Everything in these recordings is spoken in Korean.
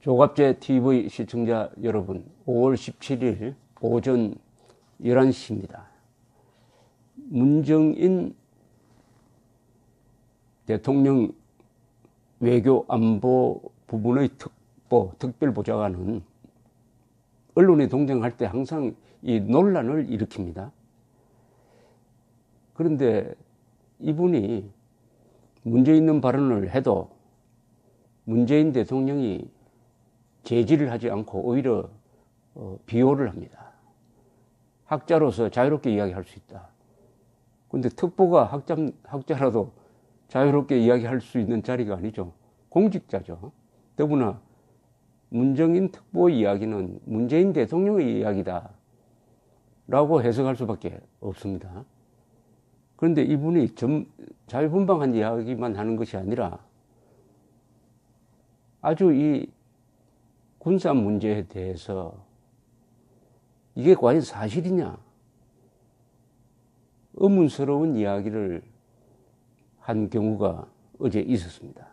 조갑제 TV 시청자 여러분, 5월 17일 오전 11시입니다. 문정인 대통령 외교 안보 부분의 특별보좌관은 언론에 동정할 때 항상 이 논란을 일으킵니다. 그런데 이분이 문제 있는 발언을 해도 문재인 대통령이 제지를 하지 않고 오히려 비호를 합니다. 학자로서 자유롭게 이야기할 수 있다. 그런데 특보가 학자라도 자유롭게 이야기할 수 있는 자리가 아니죠. 공직자죠. 더구나 문정인 특보 이야기는 문재인 대통령의 이야기다 라고 해석할 수밖에 없습니다. 그런데 이분이 자유분방한 이야기만 하는 것이 아니라 아주 이 군사 문제에 대해서 이게 과연 사실이냐, 의문스러운 이야기를 한 경우가 어제 있었습니다.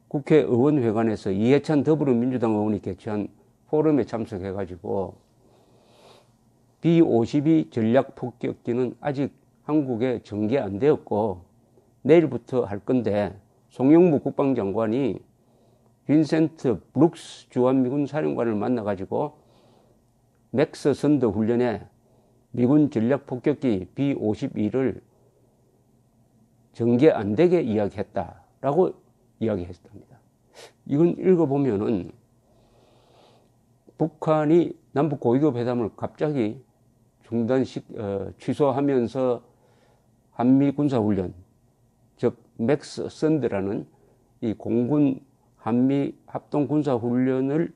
국회의원회관에서 이해찬 더불어민주당 의원이 개최한 포럼에 참석해가지고 B-52 전략폭격기는 아직 한국에 전개 안 되었고 내일부터 할 건데, 송영무 국방장관이 빈센트 브룩스 주한미군 사령관을 만나가지고 맥스 선더 훈련에 미군 전략폭격기 B-52를 전개 안 되게 이야기했다라고 이야기했답니다. 이건 읽어보면은 북한이 남북 고위급 회담을 갑자기 취소하면서 한미 군사훈련, 즉 맥스 선더라는 이 공군 한미 합동 군사훈련을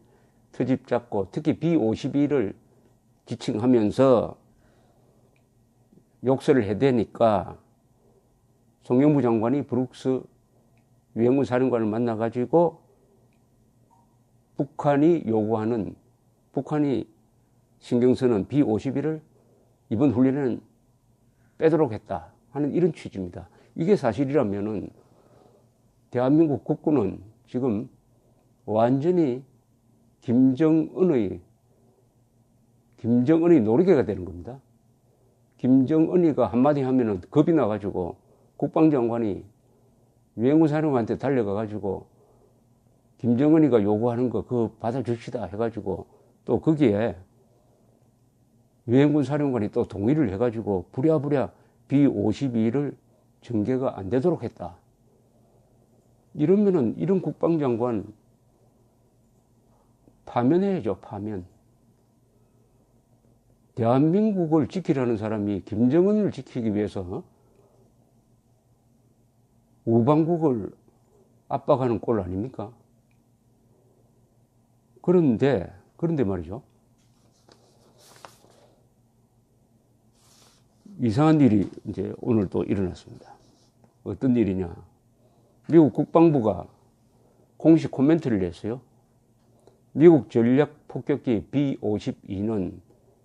트집 잡고 특히 B-52를 지칭하면서 욕설을 해대니까 송영무 장관이 브룩스 유엔군 사령관을 만나가지고 북한이 신경 쓰는 B-52를 이번 훈련에는 빼도록 했다 하는 이런 취지입니다. 이게 사실이라면은 대한민국 국군은 지금 완전히 김정은의 노리개가 되는 겁니다. 김정은이가 한마디 하면은 겁이 나가지고 국방장관이 유엔군 사령관한테 달려가가지고 김정은이가 요구하는 거 그거 받아줍시다 해가지고 또 거기에 유엔군 사령관이 또 동의를 해가지고 부랴부랴 B-52를 전개가 안 되도록 했다. 이러면은 이런 국방장관 파면해야죠, 파면. 대한민국을 지키라는 사람이 김정은을 지키기 위해서 우방국을 압박하는 꼴 아닙니까? 그런데 말이죠. 이상한 일이 이제 오늘 또 일어났습니다. 어떤 일이냐. 미국 국방부가 공식 코멘트를 냈어요. 미국 전략폭격기 B-52는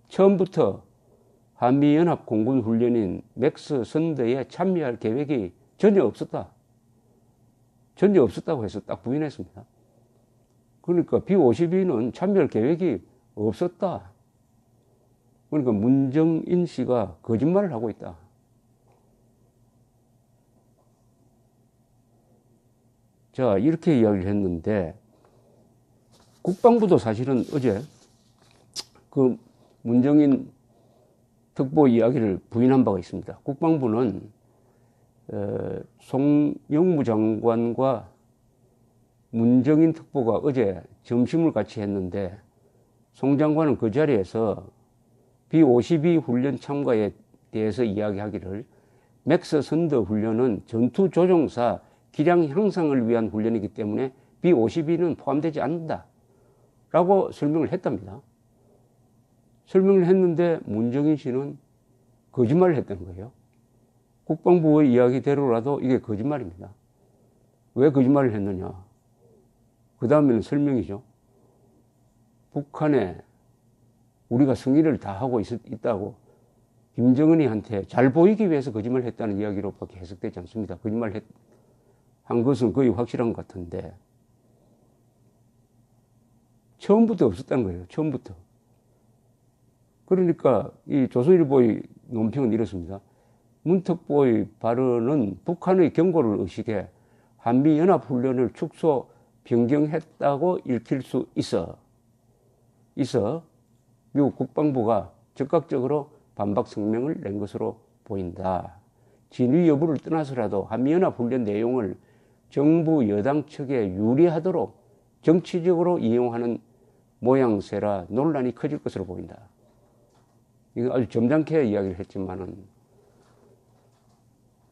처음부터 한미연합 공군훈련인 맥스 선더에 참여할 계획이 전혀 없었다고 해서 딱 부인했습니다. 그러니까 B-52는 참여할 계획이 없었다. 그러니까 문정인 씨가 거짓말을 하고 있다. 자, 이렇게 이야기를 했는데, 국방부도 사실은 어제 그 문정인 특보 이야기를 부인한 바가 있습니다. 국방부는 송영무 장관과 문정인 특보가 어제 점심을 같이 했는데, 송 장관은 그 자리에서 B-52 훈련 참가에 대해서 이야기하기를 맥스 선더 훈련은 전투조종사 기량 향상을 위한 훈련이기 때문에 B-52는 포함되지 않는다 라고 설명을 했답니다. 설명을 했는데 문정인 씨는 거짓말을 했다는 거예요. 국방부의 이야기대로라도 이게 거짓말입니다. 왜 거짓말을 했느냐. 그 다음에는 설명이죠. 북한에 우리가 승리를 다 하고 있다고 김정은이한테 잘 보이기 위해서 거짓말을 했다는 이야기로밖에 해석되지 않습니다. 거짓말을 한 것은 거의 확실한 것 같은데, 처음부터 없었다는 거예요. 처음부터. 그러니까 이 조선일보의 논평은 이렇습니다. 문특보의 발언은 북한의 경고를 의식해 한미연합훈련을 축소 변경했다고 읽힐 수 있어 미국 국방부가 적극적으로 반박 성명을 낸 것으로 보인다. 진위 여부를 떠나서라도 한미연합훈련 내용을 정부 여당 측에 유리하도록 정치적으로 이용하는 모양새라 논란이 커질 것으로 보인다. 이거 아주 점잖게 이야기를 했지만은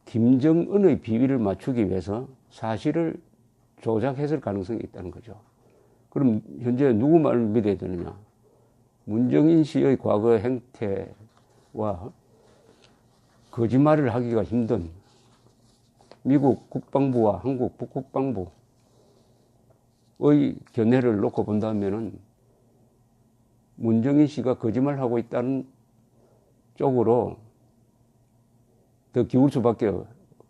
김정은의 비위를 맞추기 위해서 사실을 조작했을 가능성이 있다는 거죠. 그럼 현재 누구 말을 믿어야 되느냐? 문정인 씨의 과거 행태와 거짓말을 하기가 힘든 미국 국방부와 한국 북국방부의 견해를 놓고 본다면은 문정인 씨가 거짓말하고 있다는 쪽으로 더 기울 수밖에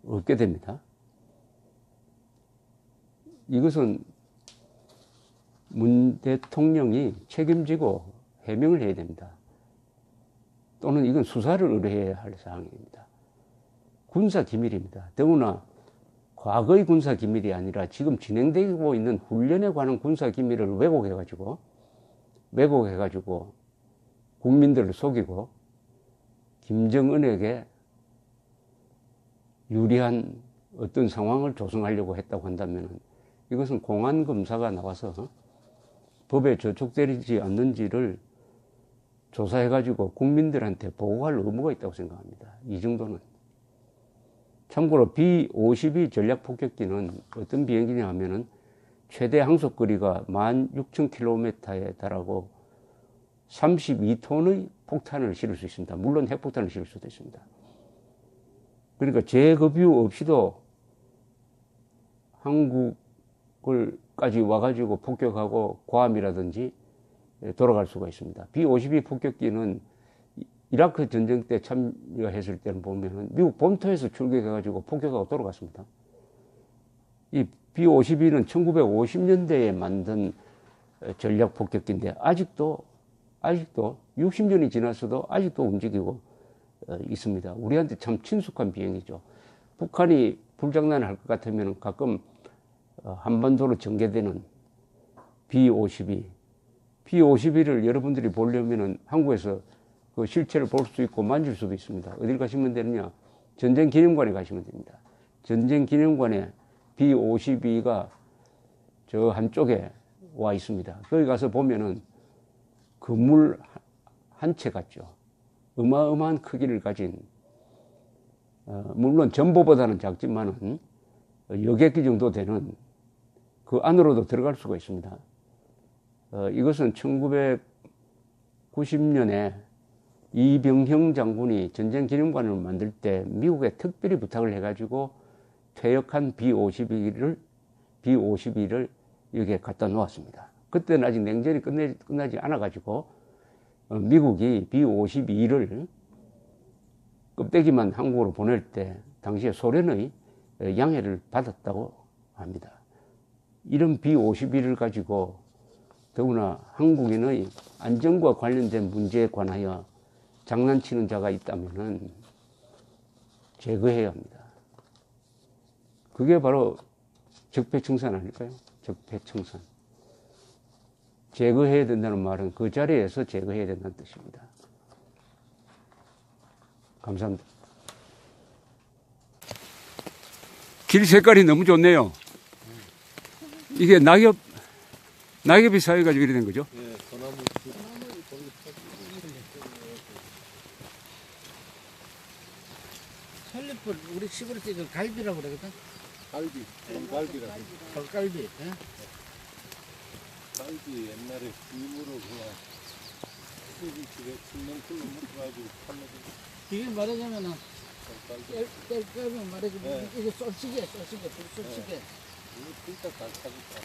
없게 됩니다. 이것은 문 대통령이 책임지고 해명을 해야 됩니다. 또는 이건 수사를 의뢰해야 할 사항입니다. 군사기밀입니다. 더구나 과거의 군사기밀이 아니라 지금 진행되고 있는 훈련에 관한 군사기밀을 왜곡해가지고 국민들을 속이고 김정은에게 유리한 어떤 상황을 조성하려고 했다고 한다면 이것은 공안검사가 나와서 법에 저촉되지 않는지를 조사해가지고 국민들한테 보고할 의무가 있다고 생각합니다. 이 정도는. 참고로 B-52 전략폭격기는 어떤 비행기냐 하면은 최대 항속거리가 16,000km에 달하고 32톤의 폭탄을 실을 수 있습니다. 물론 핵폭탄을 실을 수도 있습니다. 그러니까 재급유 없이도 한국을까지 와가지고 폭격하고 괌이라든지 돌아갈 수가 있습니다. B-52 폭격기는 이라크 전쟁 때 참여했을 때는 보면은 미국 본토에서 출격해가지고 폭격하고 돌아갔습니다. 이 B-52는 1950년대에 만든 전략 폭격기인데 아직도 60년이 지났어도 아직도 움직이고 있습니다. 우리한테 참 친숙한 비행이죠. 북한이 불장난을 할 것 같으면 가끔 한반도로 전개되는 B-52를 여러분들이 보려면은 한국에서 그 실체를 볼 수 있고 만질 수도 있습니다. 어딜 가시면 되느냐? 전쟁기념관에 가시면 됩니다. 전쟁기념관에 B-52가 저 한쪽에 와 있습니다. 거기 가서 보면은 건물 한 채 같죠. 어마어마한 크기를 가진, 물론 전보보다는 작지만은 여객기 정도 되는 그 안으로도 들어갈 수가 있습니다. 이것은 1990년에 이병형 장군이 전쟁기념관을 만들 때 미국에 특별히 부탁을 해가지고 퇴역한 B-52를 여기에 갖다 놓았습니다. 그때는 아직 냉전이 끝나지 않아가지고 미국이 B-52를 껍데기만 한국으로 보낼 때 당시에 소련의 양해를 받았다고 합니다. 이런 B-52를 가지고 더구나 한국인의 안전과 관련된 문제에 관하여 장난치는 자가 있다면은 제거해야 합니다. 그게 바로 적폐청산 아닐까요? 적폐청산. 제거해야 된다는 말은 그 자리에서 제거해야 된다는 뜻입니다. 감사합니다. 길 색깔이 너무 좋네요. 이게 낙엽이 쌓여가지고 이렇게 된 거죠? 네, 소나무 설리풀 우리 시골에 그 갈비라고 그러거든. 갈비, 갈비라. 덜갈비. 예? 갈비 옛날에 김으로 그냥 집에 침냉풀로 묶어가지고 팔려고. 이게 말하자면은 갈비. 뗄면 말하자면 네. 이게 쏠시개, 불쏠시개. 이거 진짜 잘 타겠다.